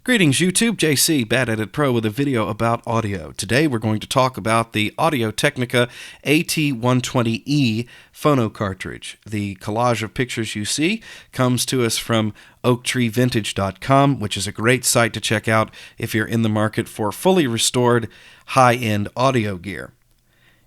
Greetings YouTube, JC, Bad Edit Pro with a video about audio. Today we're going to talk about the Audio-Technica AT120E Phono Cartridge. The collage of pictures you see comes to us from OaktreeVintage.com, which is a great site to check out if you're in the market for fully restored high-end audio gear.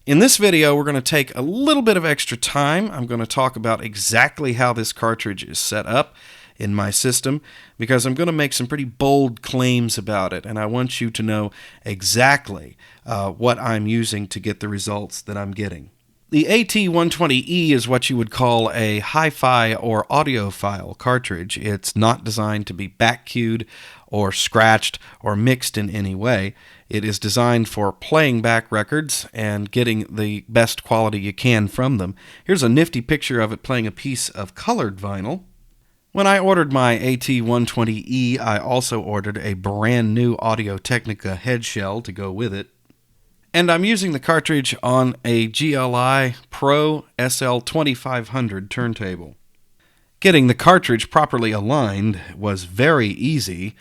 In this video, we're going to take a little bit of extra time. I'm going to talk about exactly how this cartridge is set up in my system, because I'm going to make some pretty bold claims about it, and I want you to know exactly what I'm using to get the results that I'm getting. The AT120E is what you would call a hi-fi or audiophile cartridge. It's not designed to be back-cued or scratched or mixed in any way. It is designed for playing back records and getting the best quality you can from them. Here's a nifty picture of it playing a piece of colored vinyl. When I ordered my AT120E, I also ordered a brand new Audio-Technica head shell to go with it. And I'm using the cartridge on a GLI Pro SL2500 turntable. Getting the cartridge properly aligned was very easy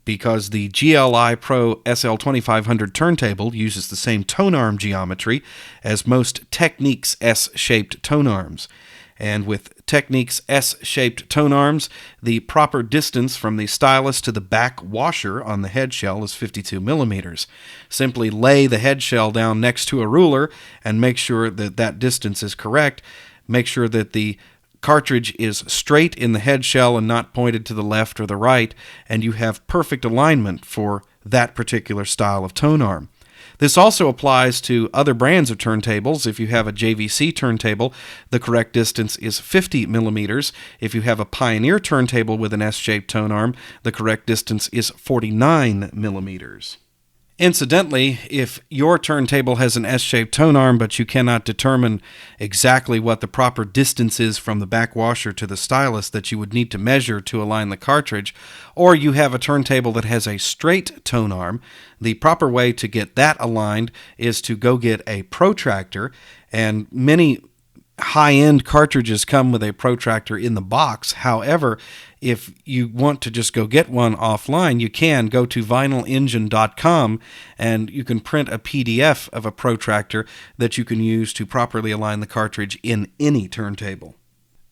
because the GLI Pro SL2500 turntable uses the same tone arm geometry as most Technics S-shaped tone arms. And with Technics S-shaped tone arms, the proper distance from the stylus to the back washer on the head shell is 52 millimeters. Simply lay the head shell down next to a ruler and make sure that that distance is correct. Make sure that the cartridge is straight in the head shell and not pointed to the left or the right, and you have perfect alignment for that particular style of tone arm. This also applies to other brands of turntables. If you have a JVC turntable, the correct distance is 50 millimeters. If you have a Pioneer turntable with an S-shaped tone arm, the correct distance is 49 millimeters. Incidentally, if your turntable has an S-shaped tone arm but you cannot determine exactly what the proper distance is from the back washer to the stylus that you would need to measure to align the cartridge, or you have a turntable that has a straight tone arm, the proper way to get that aligned is to go get a protractor, and many high-end cartridges come with a protractor in the box. However, if you want to just go get one offline, you can go to vinylengine.com and you can print a PDF of a protractor that you can use to properly align the cartridge in any turntable.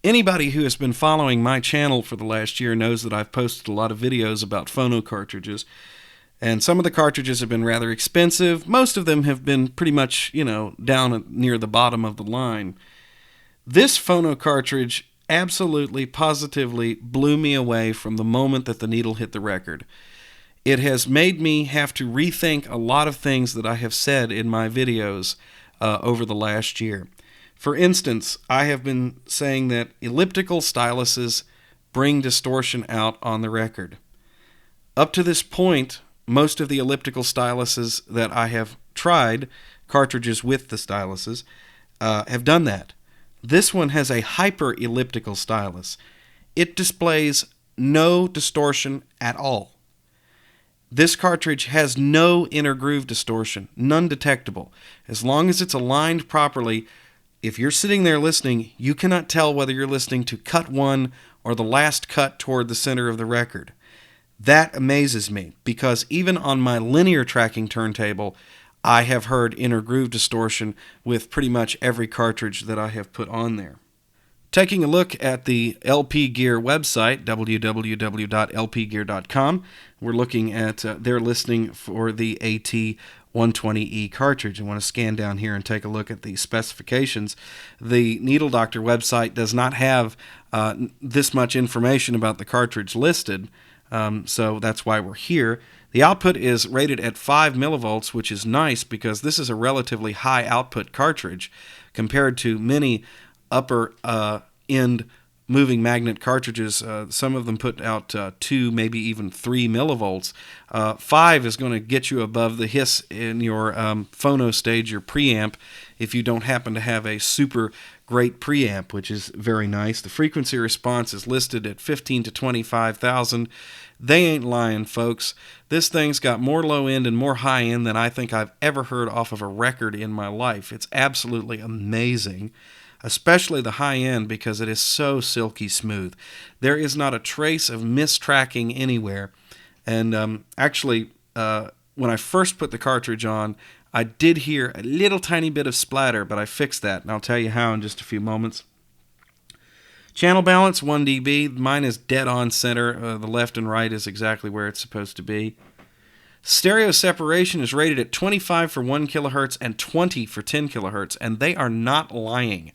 Anybody who has been following my channel for the last year knows that I've posted a lot of videos about phono cartridges, and some of the cartridges have been rather expensive. Most of them have been pretty much, down near the bottom of the line. This phono cartridge absolutely, positively blew me away from the moment that the needle hit the record. It has made me have to rethink a lot of things that I have said in my videos over the last year. For instance, I have been saying that elliptical styluses bring distortion out on the record. Up to this point, most of the elliptical styluses that I have tried, cartridges with the styluses, have done that. This one has a hyper-elliptical stylus. It displays no distortion at all. This cartridge has no inner groove distortion, none detectable. As long as it's aligned properly, if you're sitting there listening, you cannot tell whether you're listening to cut one or the last cut toward the center of the record. That amazes me, because even on my linear tracking turntable, I have heard inner groove distortion with pretty much every cartridge that I have put on there. Taking a look at the LP Gear website, www.lpgear.com, we're looking at their listing for the AT120E cartridge. I want to scan down here and take a look at the specifications. The Needle Doctor website does not have this much information about the cartridge listed, so that's why we're here. The output is rated at 5 millivolts, which is nice because this is a relatively high output cartridge compared to many upper-end moving magnet cartridges. Some of them put out 2, maybe even 3 millivolts. 5 is going to get you above the hiss in your phono stage, your preamp, if you don't happen to have a super great preamp, which is very nice. The frequency response is listed at 15 to 25,000. They ain't lying, folks. This thing's got more low end and more high end than I think I've ever heard off of a record in my life. It's absolutely amazing, especially the high end, because it is so silky smooth. There is not a trace of mistracking anywhere. And actually, when I first put the cartridge on, I did hear a little tiny bit of splatter, but I fixed that, and I'll tell you how in just a few moments. Channel balance, 1 dB. Mine is dead on center. The left and right is exactly where it's supposed to be. Stereo separation is rated at 25 for 1 kilohertz and 20 for 10 kilohertz, and they are not lying.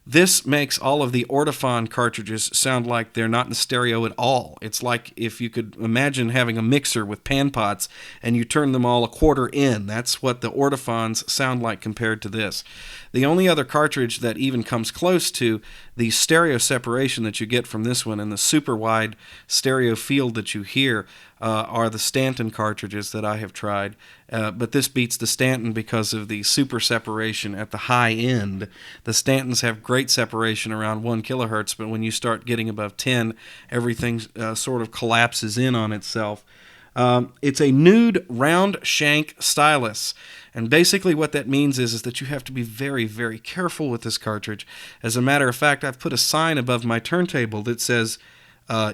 This makes all of the Audiophone cartridges sound like they're not in stereo at all. It's like if you could imagine having a mixer with pan pots and you turn them all a quarter in. That's what the Audiophones sound like compared to this. The only other cartridge that even comes close to the stereo separation that you get from this one and the super wide stereo field that you hear are the Stanton cartridges that I have tried. But this beats the Stanton because of the super separation at the high end. The Stantons have great separation around 1 kilohertz, but when you start getting above 10, everything sort of collapses in on itself. It's a nude round shank stylus. And basically what that means is that you have to be very, very careful with this cartridge. As a matter of fact, I've put a sign above my turntable that says,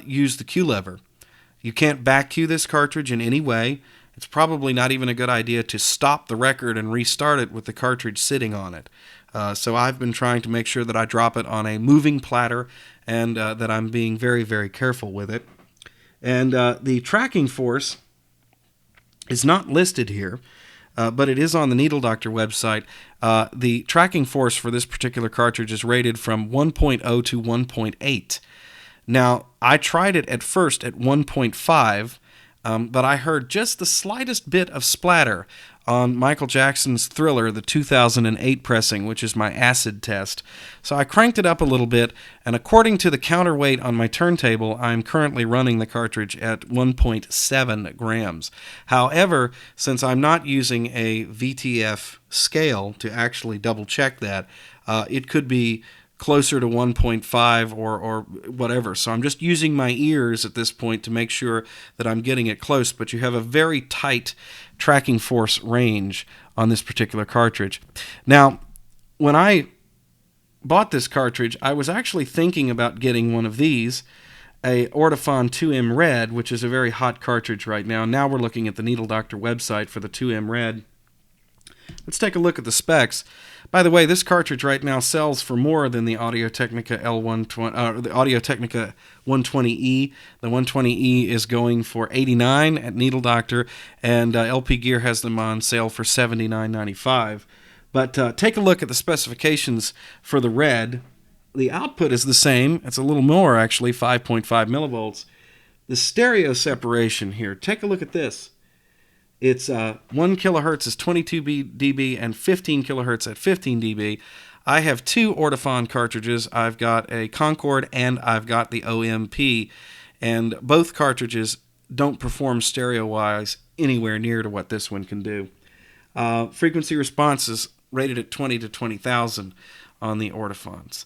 use the Q lever. You can't back cue this cartridge in any way. It's probably not even a good idea to stop the record and restart it with the cartridge sitting on it. So I've been trying to make sure that I drop it on a moving platter and that I'm being very, very careful with it. And the tracking force is not listed here, but it is on the Needle Doctor website. The tracking force for this particular cartridge is rated from 1.0 to 1.8. Now, I tried it at first at 1.5, but I heard just the slightest bit of splatter on Michael Jackson's Thriller, the 2008 pressing, which is my acid test. So I cranked it up a little bit, and according to the counterweight on my turntable, I'm currently running the cartridge at 1.7 grams. However, since I'm not using a VTF scale to actually double check that, it could be closer to 1.5 or whatever. So I'm just using my ears at this point to make sure that I'm getting it close, but you have a very tight tracking force range on this particular cartridge. Now, when I bought this cartridge, I was actually thinking about getting one of these, a Audiophone 2M Red, which is a very hot cartridge right now. Now we're looking at the Needle Doctor website for the 2M Red. Let's take a look at the specs. By the way, this cartridge right now sells for more than the Audio-Technica the Audio-Technica 120E. The 120E is going for $89 at Needle Doctor, and LP Gear has them on sale for $79.95. But take a look at the specifications for the Red. The output is the same. It's a little more, actually, 5.5 millivolts. The stereo separation here, take a look at this. It's 1 kilohertz is 22 dB and 15 kilohertz at 15 dB. I have two Audiophone cartridges. I've got a Concord and I've got the OMP, and both cartridges don't perform stereo-wise anywhere near to what this one can do. Frequency response is rated at 20 to 20,000 on the Audiophones.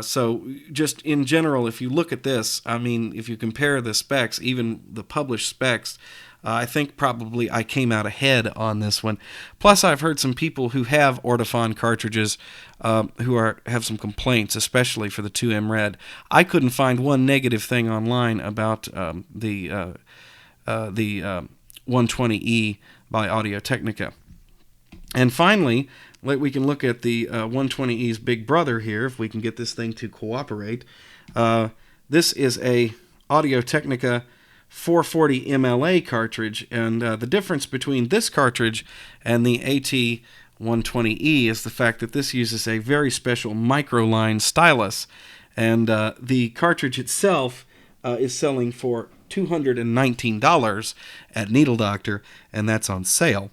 So just in general, if you look at this, I mean, if you compare the specs, even the published specs, I think probably I came out ahead on this one. Plus, I've heard some people who have Audiophone cartridges who have some complaints, especially for the 2M Red. I couldn't find one negative thing online about the 120E by Audio-Technica. And finally, we can look at the 120E's big brother here, if we can get this thing to cooperate. This is a Audio-Technica 440 MLA cartridge, and the difference between this cartridge and the AT120E is the fact that this uses a very special microline stylus, and the cartridge itself is selling for $219 at Needle Doctor, and that's on sale.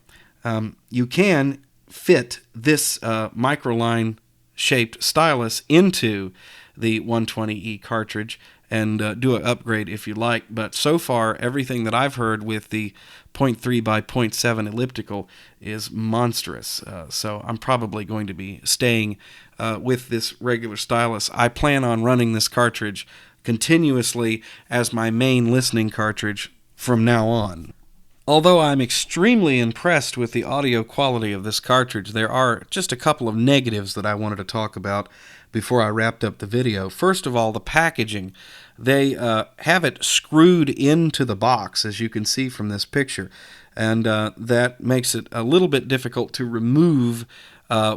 You can fit this microline shaped stylus into the 120E cartridge and do an upgrade if you like, but so far everything that I've heard with the 0.3 by 0.7 elliptical is monstrous, so I'm probably going to be staying with this regular stylus. I plan on running this cartridge continuously as my main listening cartridge from now on. Although I'm extremely impressed with the audio quality of this cartridge, there are just a couple of negatives that I wanted to talk about before I wrapped up the video. First of all, the packaging. They have it screwed into the box, as you can see from this picture, and that makes it a little bit difficult to remove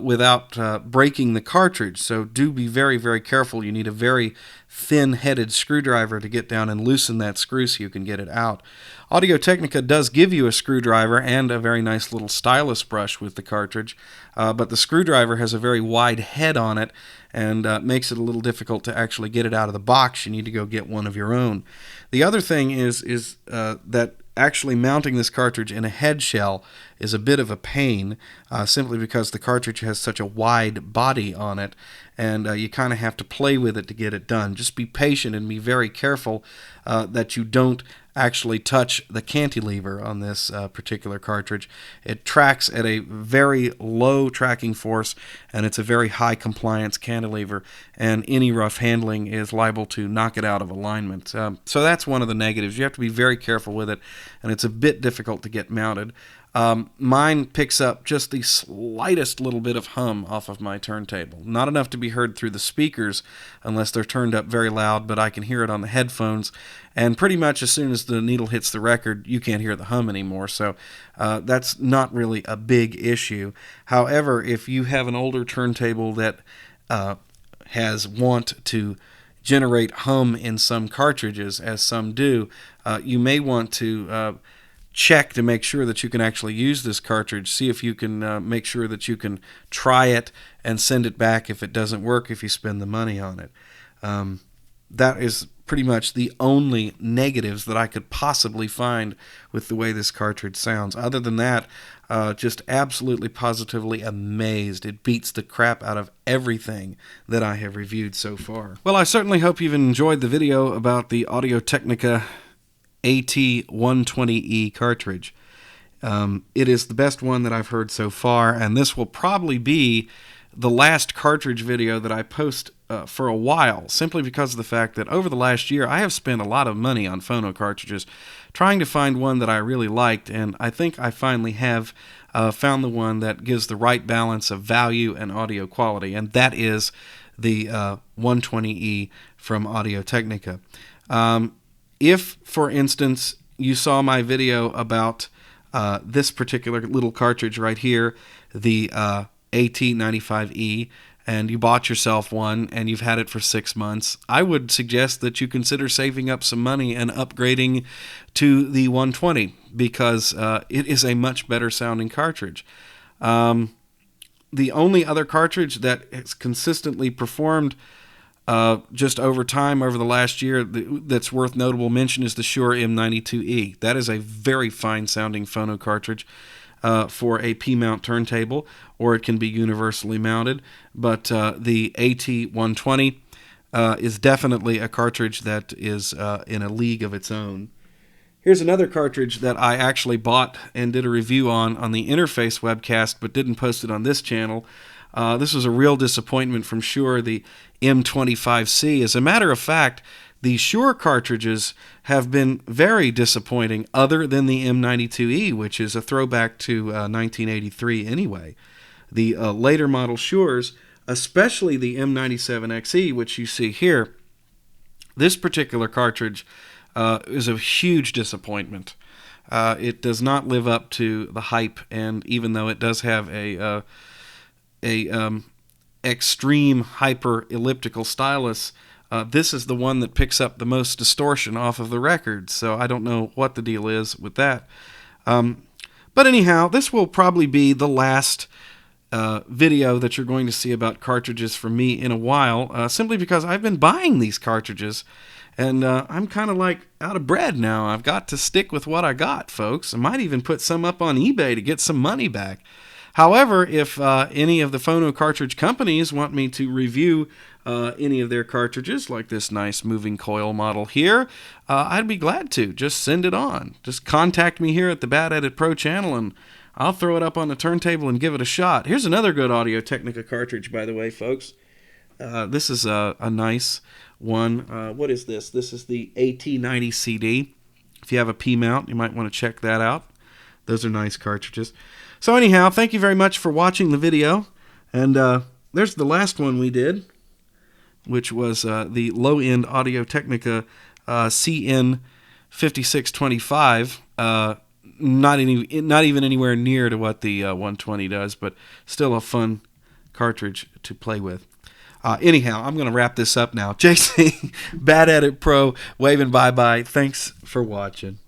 without breaking the cartridge. So do be very, very careful. You need a very thin-headed screwdriver to get down and loosen that screw so you can get it out. Audio-Technica does give you a screwdriver and a very nice little stylus brush with the cartridge, but the screwdriver has a very wide head on it and makes it a little difficult to actually get it out of the box. You need to go get one of your own. The other thing is that actually mounting this cartridge in a head shell is a bit of a pain, simply because the cartridge has such a wide body on it, and you kind of have to play with it to get it done. Just be patient and be very careful that you don't actually touch the cantilever on this particular cartridge. It tracks at a very low tracking force, and it's a very high compliance cantilever, and any rough handling is liable to knock it out of alignment. So that's one of the negatives. You have to be very careful with it, and it's a bit difficult to get mounted. Mine picks up just the slightest little bit of hum off of my turntable. Not enough to be heard through the speakers unless they're turned up very loud, but I can hear it on the headphones. And pretty much as soon as the needle hits the record, you can't hear the hum anymore. So that's not really a big issue. However, if you have an older turntable that has want to generate hum in some cartridges, as some do, you may want to check to make sure that you can actually use this cartridge. See if you can make sure that you can try it and send it back if it doesn't work, if you spend the money on it. That is pretty much the only negatives that I could possibly find with the way this cartridge sounds. Other than that, just absolutely positively amazed. It beats the crap out of everything that I have reviewed so far. Well, I certainly hope you've enjoyed the video about the Audio-Technica AT120E cartridge. It is the best one that I've heard so far, and this will probably be the last cartridge video that I post for a while, simply because of the fact that over the last year I have spent a lot of money on phono cartridges trying to find one that I really liked, and I think I finally have found the one that gives the right balance of value and audio quality, and that is the 120E from Audio-Technica. If, for instance, you saw my video about this particular little cartridge right here, the AT95E, and you bought yourself one and you've had it for 6 months, I would suggest that you consider saving up some money and upgrading to the 120, because it is a much better sounding cartridge. The only other cartridge that has consistently performed just over time, over the last year, that's worth notable mention is the Shure M92E. That is a very fine sounding phono cartridge for a P-mount turntable, or it can be universally mounted. But the AT120 is definitely a cartridge that is in a league of its own. Here's another cartridge that I actually bought and did a review on the Interface webcast, but didn't post it on this channel. This was a real disappointment from Shure, the M25C. As a matter of fact, the Shure cartridges have been very disappointing, other than the M92E, which is a throwback to 1983 anyway. The later model Shures, especially the M97XE, which you see here, this particular cartridge is a huge disappointment. It does not live up to the hype, and even though it does have a extreme hyper elliptical stylus, this is the one that picks up the most distortion off of the record, so I don't know what the deal is with that. But anyhow, this will probably be the last video that you're going to see about cartridges from me in a while, simply because I've been buying these cartridges, and I'm kind of like out of bread now. I've got to stick with what I got, folks. I might even put some up on eBay to get some money back. However, if any of the phono cartridge companies want me to review any of their cartridges, like this nice moving coil model here, I'd be glad to. Just send it on. Just contact me here at the Bad Edit Pro channel, and I'll throw it up on the turntable and give it a shot. Here's another good Audio-Technica cartridge, by the way, folks. This is a nice one. What is this? This is the AT90CD. If you have a P-mount, you might want to check that out. Those are nice cartridges. So anyhow, thank you very much for watching the video. And there's the last one we did, which was the low-end Audio-Technica CN5625. Not even anywhere near to what the 120 does, but still a fun cartridge to play with. Anyhow, I'm going to wrap this up now. JC, Bad Edit Pro, waving bye-bye. Thanks for watching.